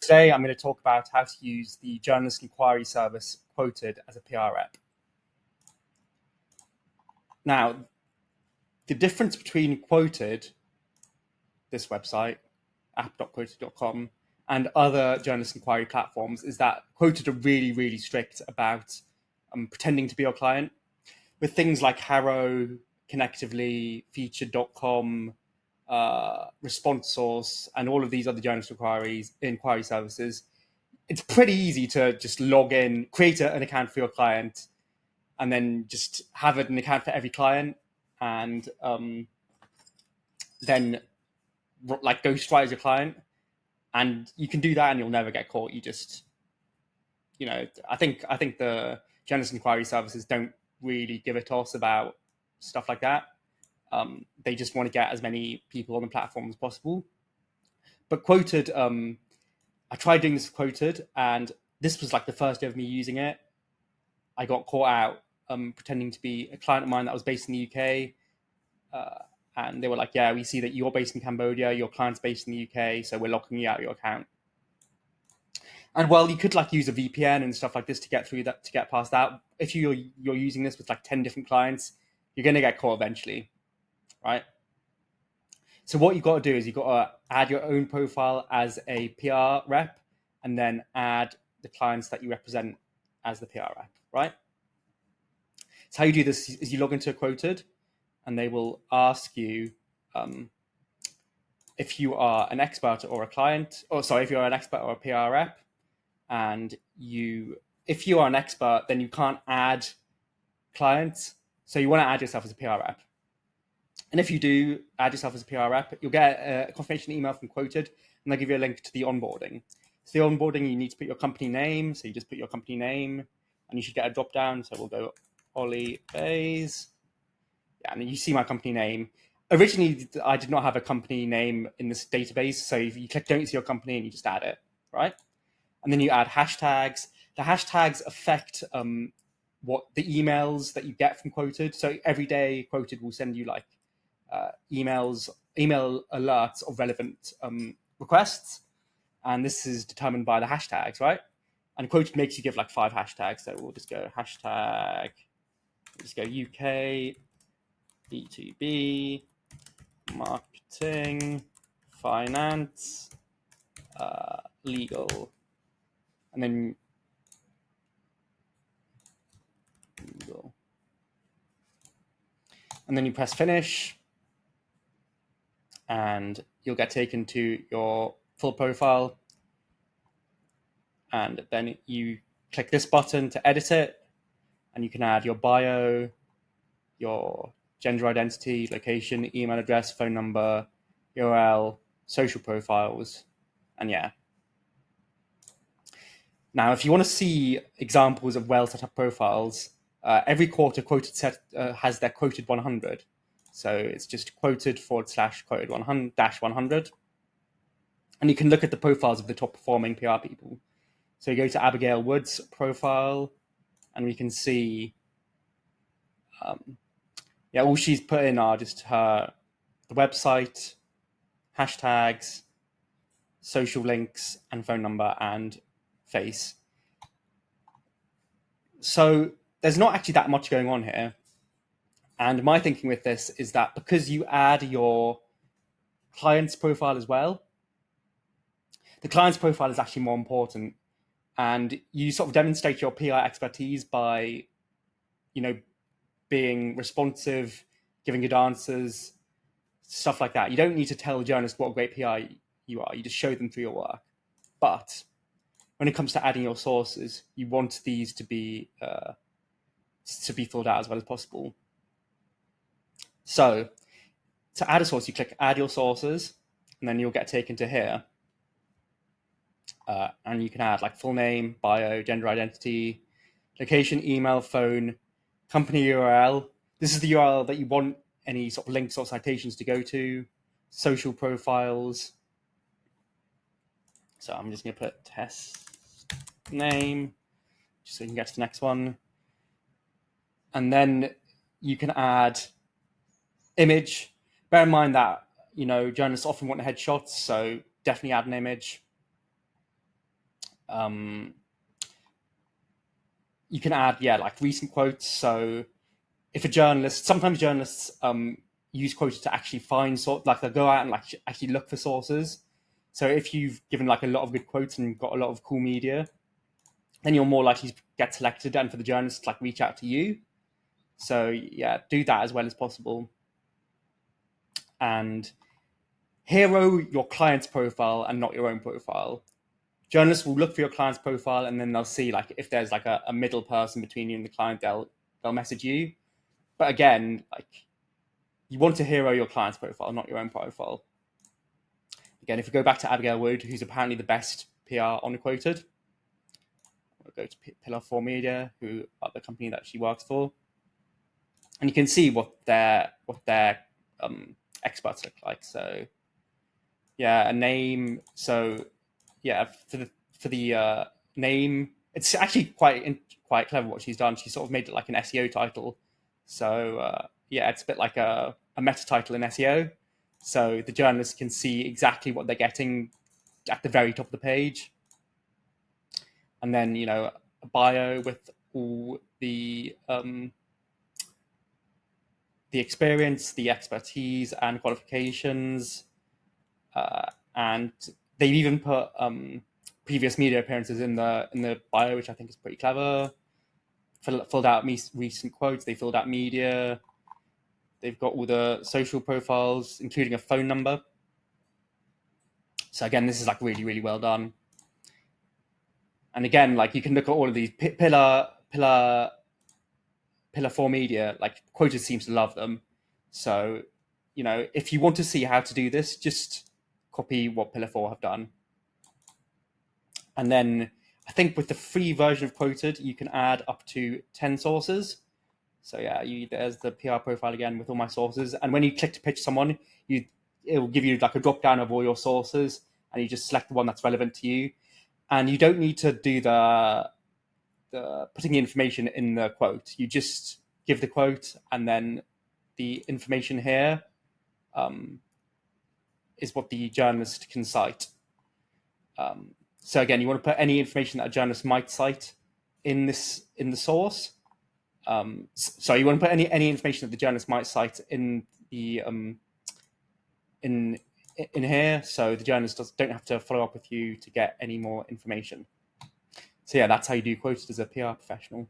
Today, I'm going to talk about how to use the journalist inquiry service Qwoted as a PR rep. Now, the difference between Qwoted, this website, app.qwoted.com, and other journalist inquiry platforms is that Qwoted are really, really strict about pretending to be your client. With things like Harrow, Connectively, Featured.com, Response Source, and all of these other journalist inquiry services, it's pretty easy to just log in, create an account for your client, and then just have an account for every client, and then like go straight as your client. And you can do that, and you'll never get caught. You just, I think the journalist inquiry services don't really give a toss about stuff like that. They just want to get as many people on the platform as possible. But Qwoted, I tried doing this with Qwoted, and this was like the first day of me using it. I got caught out pretending to be a client of mine that was based in the UK. And they were like, yeah, we see that you're based in Cambodia, your client's based in the UK, so we're locking you out of your account. And well, you could like use a VPN and stuff like this to get through that, to get past that. If you're using this with like 10 different clients, you're going to get caught eventually, right? So what you've got to do is you've got to add your own profile as a PR rep, and then add the clients that you represent as the PR rep, right? So how you do this is you log into Qwoted, and they will ask you if you are an expert or a client, if you're an expert or a PR rep. And if you are an expert, then you can't add clients. So you want to add yourself as a PR rep. And if you do add yourself as a PR rep, you'll get a confirmation email from Qwoted, and they'll give you a link to the onboarding. So the onboarding, you need to put your company name. So you just put your company name, and you should get a drop down. So we'll go Ollie Bays. Yeah, and you see my company name. Originally, I did not have a company name in this database. So if you click don't see your company, and you just add it, right? And then you add hashtags. The hashtags affect what the emails that you get from Qwoted. So every day, Qwoted will send you like email alerts of relevant requests, and this is determined by the hashtags, right? And Qwoted makes you give like 5 hashtags. So we'll just go hashtag. We'll just go UK B2B marketing finance legal. And then you press finish, and you'll get taken to your full profile. And then you click this button to edit it, and you can add your bio, your gender identity, location, email address, phone number, URL, social profiles, and yeah. Now, if you want to see examples of well set up profiles, every quarter Qwoted has their Qwoted 100. So it's just Qwoted /Qwoted 100. And you can look at the profiles of the top performing PR people. So you go to Abigail Wood's profile, and we can see, all she's put in are just the website, hashtags, social links, and phone number, and face. So there's not actually that much going on here. And my thinking with this is that because you add your client's profile as well, the client's profile is actually more important. And you sort of demonstrate your PR expertise by, being responsive, giving good answers, stuff like that. You don't need to tell journalists what a great PR you are. You just show them through your work. But when it comes to adding your sources, you want these to be filled out as well as possible. So to add a source, you click add your sources, and then you'll get taken to here. And you can add like full name, bio, gender identity, location, email, phone, company URL. This is the URL that you want any sort of links or citations to go to, social profiles. So I'm just going to put test name, just so you can get to the next one. And then you can add image. Bear in mind that, journalists often want headshots, so definitely add an image. You can add, like recent quotes. So if a journalist, sometimes journalists use Qwoted to actually find like they'll go out and like actually look for sources. So if you've given like a lot of good quotes and got a lot of cool media, then you're more likely to get selected and for the journalists to like reach out to you. So yeah, do that as well as possible. And hero your client's profile and not your own profile. Journalists will look for your client's profile and then they'll see like if there's like a middle person between you and the client, they'll message you. But again, like you want to hero your client's profile, not your own profile. Again, if we go back to Abigail Wood, who's apparently the best PR on Qwoted, we'll go to Pillar 4 Media, who are the company that she works for, and you can see what their experts look like. So yeah, a name. So yeah, for the name, it's actually quite clever what she's done. She sort of made it like an SEO title. So yeah, it's a bit like a meta title in SEO. So the journalists can see exactly what they're getting at the very top of the page. And then, a bio with all the experience, the expertise and qualifications. And they've even put previous media appearances in the bio, which I think is pretty clever. Filled out recent quotes. They filled out media. They've got all the social profiles, including a phone number. So again, this is like really, really well done. And again, like you can look at all of these pillar 4 Media, like Qwoted seems to love them. So, if you want to see how to do this, just copy what Pillar 4 have done. And then I think with the free version of Qwoted, you can add up to 10 sources. So yeah, there's the PR profile again with all my sources. And when you click to pitch someone, it will give you like a drop down of all your sources, and you just select the one that's relevant to you. And you don't need to do the putting the information in the quote. You just give the quote, and then the information here is what the journalist can cite. So again, you want to put any information that a journalist might cite in the source. So you want to put any information that the journalist might cite in the in here, so the journalist don't have to follow up with you to get any more information. So yeah, that's how you do Qwoted as a PR professional.